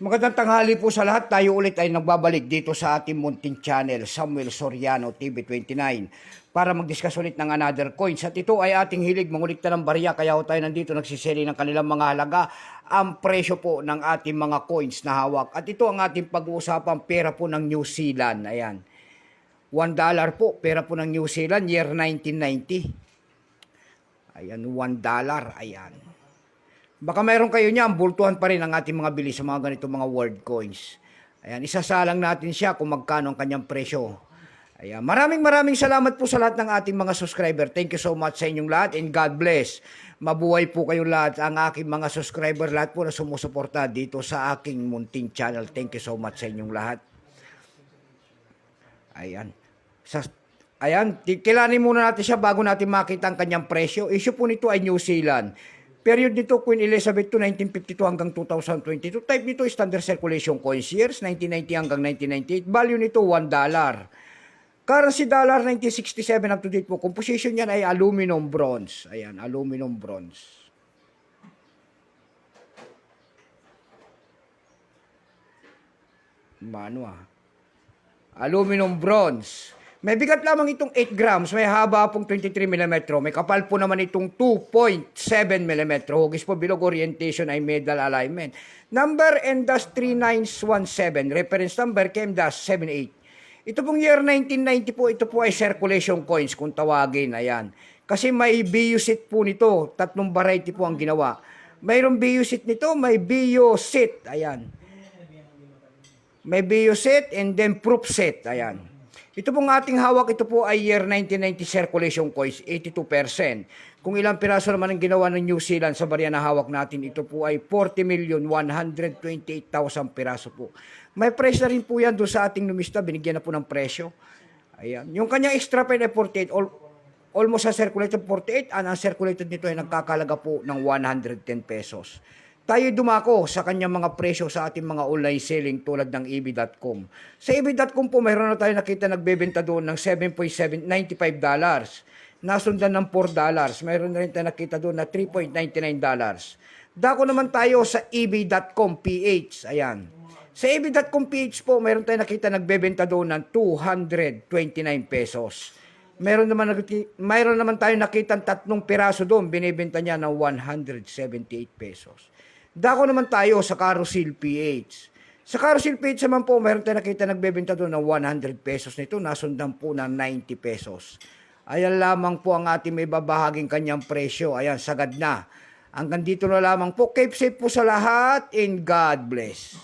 Magandang tanghali po sa lahat. Tayo ulit ay nagbabalik dito sa ating munting channel, Samuel Soriano TV29, para mag-discuss ulit ng another coins. At ito ay ating hilig mangulikta ng barya, kaya tayo nandito nagsiseli ng kanilang mga halaga, ang presyo po ng ating mga coins na hawak. At ito ang ating pag-uusapang pera po ng New Zealand. Ayan, $1 po, pera po ng New Zealand, year 1990. Ayan, $1, ayan. Baka mayroon kayo niyan, bultuhan pa rin ang ating mga bili sa mga ganito mga world coins. Ayan, isasalang natin siya kung magkano ang kanyang presyo. Ayan, maraming salamat po sa lahat ng ating mga subscriber. Thank you so much sa inyong lahat and God bless. Mabuhay po kayong lahat, ang aking mga subscriber, lahat po na sumusuporta dito sa aking munting channel. Thank you so much sa inyong lahat. Ayan. Ayan, kilanin muna natin siya bago natin makita ang kanyang presyo. Issue po nito ay New Zealand. Period nito, Queen Elizabeth II, 1952 hanggang 2022. Type nito, standard circulation coins, years 1990 hanggang 1998. Value nito, $1. Currency dollar, 1967 up to date po. Composition niyan ay aluminum bronze. Ayan, aluminum bronze. Aluminum bronze. May bigat lamang itong 8 grams, may haba pong 23 mm, may kapal po naman itong 2.7 mm. Hugis po bilog, orientation ay medal alignment. Number NDAS 3917, reference number KMDAS 78. Ito pong year 1990 po, ito po ay circulation coins kung tawagin, ayan. Kasi may BU set po nito, tatlong variety po ang ginawa. Mayroong BU set nito, may BU set, ayan. May BU set and then proof set, ayan. Ito pong ating hawak, ito po ay year 1990 circulation coins, 82%. Kung ilang piraso naman ang ginawa ng New Zealand sa barya na hawak natin, ito po ay 40,128,000 piraso po. May price na rin po yan doon sa ating numista, binigyan na po ng presyo. Ayan. Yung kanyang extra pen ay 48, almost sa circulated 48, ang circulated nito ay nagkakalaga po ng 110 pesos. Tayo dumako sa kanyang mga presyo sa ating mga online selling tulad ng EB.com. Sa EB.com po, mayroon na tayo nakita nagbebenta doon ng $7.95. Nasundan ng $4. Mayroon na rin tayo nakita doon na $3.99. Dako naman tayo sa EB.com PH. Ayan. Sa EB.com PH po, mayroon tayo nakita nagbebenta doon ng 229 pesos. Mayroon naman tayo nakita tatlong piraso doon, binibenta niya ng 178 pesos. Dako naman tayo sa Carousel PH. Sa Carousel PH naman po, mayroon tayo nakita nagbebenta doon ng 100 pesos nito, nasundan po ng 90 pesos. Ayan lamang po ang ating may babahaging kanyang presyo. Ayan, sagad na. Hanggang dito na lamang po. Keep safe po sa lahat and God bless.